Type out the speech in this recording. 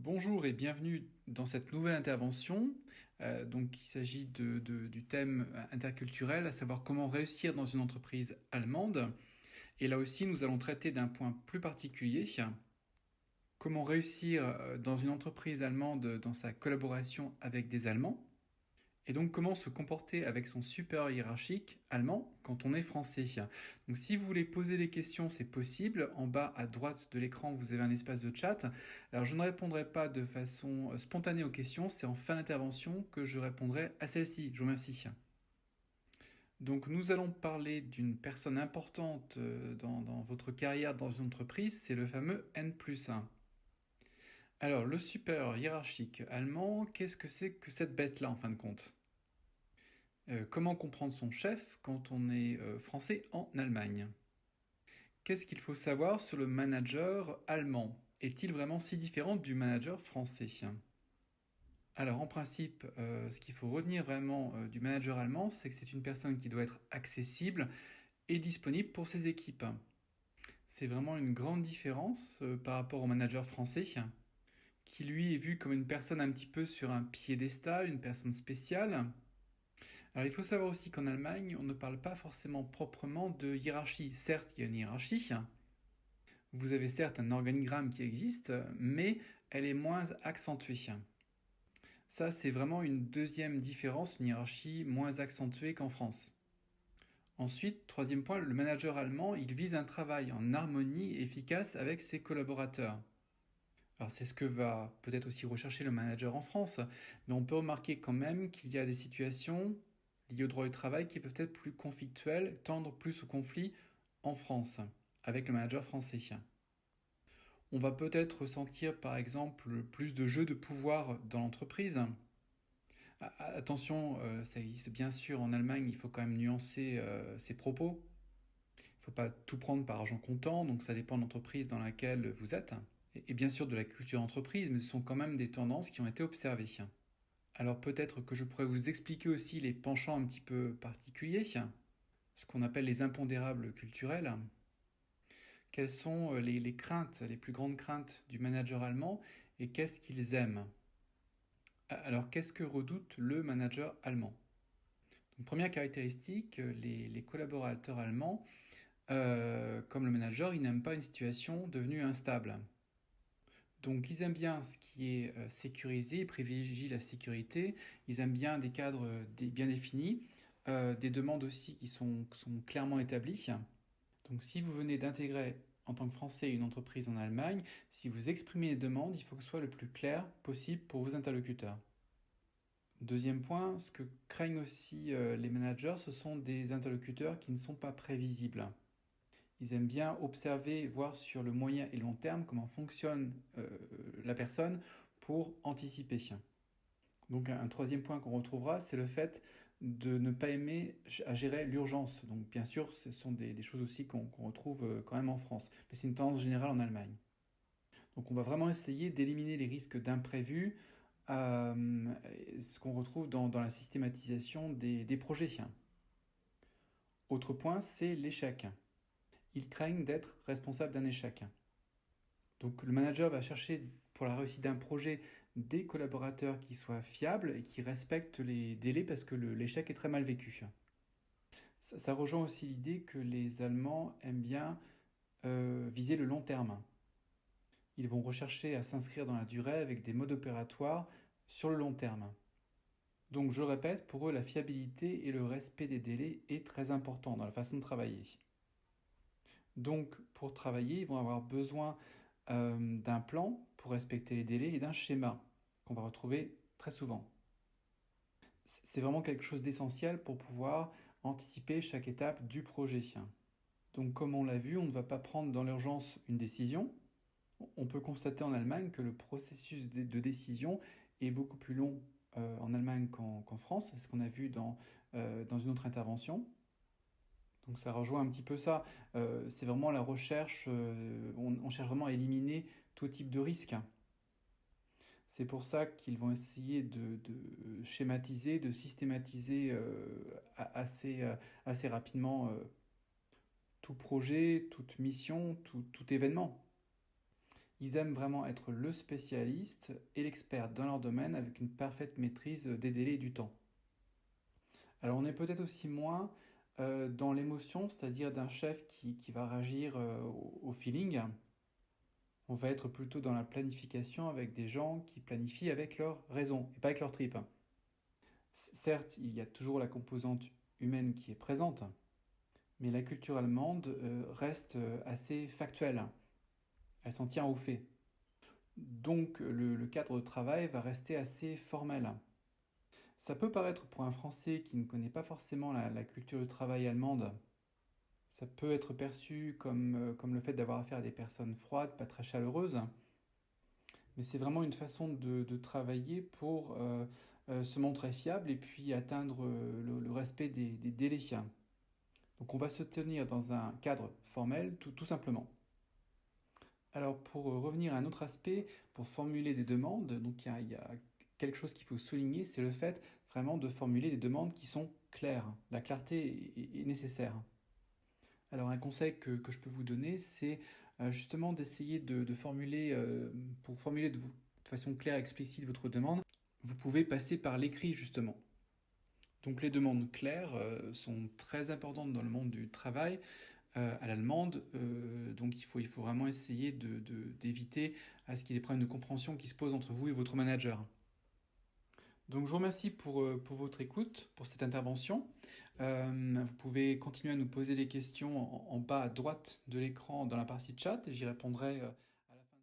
Bonjour et bienvenue dans cette nouvelle intervention. Donc, il s'agit du thème interculturel, à savoir comment réussir dans une entreprise allemande. Et là aussi, nous allons traiter d'un point plus particulier, comment réussir dans une entreprise allemande dans sa collaboration avec des Allemands. Et donc, comment se comporter avec son supérieur hiérarchique allemand quand on est français. Donc, si vous voulez poser des questions, c'est possible. En bas à droite de l'écran, vous avez un espace de chat. Alors, je ne répondrai pas de façon spontanée aux questions. C'est en fin d'intervention que je répondrai à celle-ci. Je vous remercie. Donc, nous allons parler d'une personne importante dans votre carrière dans une entreprise. C'est le fameux N+1. Alors, le supérieur hiérarchique allemand, qu'est-ce que c'est que cette bête-là en fin de compte? Comment comprendre son chef quand on est français en Allemagne? Qu'est-ce qu'il faut savoir sur le manager allemand? Est-il vraiment si différent du manager français? Alors en principe, ce qu'il faut retenir vraiment du manager allemand, c'est que c'est une personne qui doit être accessible et disponible pour ses équipes. C'est vraiment une grande différence par rapport au manager français, qui lui est vu comme une personne un petit peu sur un piédestal, une personne spéciale. Alors il faut savoir aussi qu'en Allemagne, on ne parle pas forcément proprement de hiérarchie. Certes, il y a une hiérarchie. Vous avez certes un organigramme qui existe, mais elle est moins accentuée. Ça, c'est vraiment une deuxième différence, une hiérarchie moins accentuée qu'en France. Ensuite, troisième point, le manager allemand, il vise un travail en harmonie efficace avec ses collaborateurs. Alors c'est ce que va peut-être aussi rechercher le manager en France, mais on peut remarquer quand même qu'il y a des situations liées au droit du travail qui peuvent être plus conflictuelles, tendre plus au conflit en France, avec le manager français. On va peut-être ressentir par exemple plus de jeux de pouvoir dans l'entreprise. Attention, ça existe bien sûr en Allemagne, il faut quand même nuancer ses propos. Il ne faut pas tout prendre par argent comptant, donc ça dépend de l'entreprise dans laquelle vous êtes. Et bien sûr de la culture entreprise, mais ce sont quand même des tendances qui ont été observées. Alors peut-être que je pourrais vous expliquer aussi les penchants un petit peu particuliers, ce qu'on appelle les impondérables culturels. Quelles sont les craintes, les plus grandes craintes du manager allemand et qu'est-ce qu'ils aiment? Alors qu'est-ce que redoute le manager allemand? Donc, première caractéristique, les collaborateurs allemands, comme le manager, ils n'aiment pas une situation devenue instable. Donc ils aiment bien ce qui est sécurisé, ils privilégient la sécurité, ils aiment bien des cadres bien définis, des demandes aussi qui sont clairement établies. Donc si vous venez d'intégrer en tant que Français une entreprise en Allemagne, si vous exprimez les demandes, il faut que ce soit le plus clair possible pour vos interlocuteurs. Deuxième point, ce que craignent aussi les managers, ce sont des interlocuteurs qui ne sont pas prévisibles. Ils aiment bien observer, voir sur le moyen et long terme comment fonctionne la personne pour anticiper. Donc un troisième point qu'on retrouvera, c'est le fait de ne pas aimer à gérer l'urgence. Donc bien sûr, ce sont des choses aussi qu'on retrouve quand même en France. Mais c'est une tendance générale en Allemagne. Donc on va vraiment essayer d'éliminer les risques d'imprévus, ce qu'on retrouve dans la systématisation des projets. Autre point, c'est l'échec. Ils craignent d'être responsables d'un échec. Donc le manager va chercher pour la réussite d'un projet des collaborateurs qui soient fiables et qui respectent les délais parce que l'échec est très mal vécu. Ça rejoint aussi l'idée que les Allemands aiment bien viser le long terme. Ils vont rechercher à s'inscrire dans la durée avec des modes opératoires sur le long terme. Donc je répète, pour eux la fiabilité et le respect des délais est très important dans la façon de travailler. Donc pour travailler, ils vont avoir besoin d'un plan pour respecter les délais et d'un schéma qu'on va retrouver très souvent. C'est vraiment quelque chose d'essentiel pour pouvoir anticiper chaque étape du projet. Donc comme on l'a vu, on ne va pas prendre dans l'urgence une décision. On peut constater en Allemagne que le processus de décision est beaucoup plus long en Allemagne qu'en France. C'est ce qu'on a vu dans une autre intervention. Donc ça rejoint un petit peu ça. C'est vraiment la recherche, on cherche vraiment à éliminer tout type de risque. C'est pour ça qu'ils vont essayer de schématiser, de systématiser assez rapidement tout projet, toute mission, tout événement. Ils aiment vraiment être le spécialiste et l'expert dans leur domaine avec une parfaite maîtrise des délais et du temps. Alors on est peut-être aussi moins dans l'émotion, c'est-à-dire d'un chef qui va réagir au feeling. On va être plutôt dans la planification avec des gens qui planifient avec leur raison et pas avec leur trip. Certes, il y a toujours la composante humaine qui est présente, mais la culture allemande reste assez factuelle. Elle s'en tient aux faits. Donc le cadre de travail va rester assez formel. Ça peut paraître pour un Français qui ne connaît pas forcément la culture du travail allemande, ça peut être perçu comme le fait d'avoir affaire à des personnes froides, pas très chaleureuses, mais c'est vraiment une façon de travailler pour se montrer fiable et puis atteindre le respect des délais. Donc on va se tenir dans un cadre formel, tout simplement. Alors pour revenir à un autre aspect, pour formuler des demandes, donc il y a quelque chose qu'il faut souligner, c'est le fait vraiment de formuler des demandes qui sont claires. La clarté est nécessaire. Alors un conseil que je peux vous donner, c'est justement d'essayer de formuler, pour formuler de façon claire et explicite votre demande, vous pouvez passer par l'écrit justement. Donc les demandes claires sont très importantes dans le monde du travail à l'allemande, donc il faut vraiment essayer d'éviter à ce qu'il y ait des problèmes de compréhension qui se posent entre vous et votre manager. Donc je vous remercie pour votre écoute, pour cette intervention. Vous pouvez continuer à nous poser des questions en bas à droite de l'écran dans la partie chat et j'y répondrai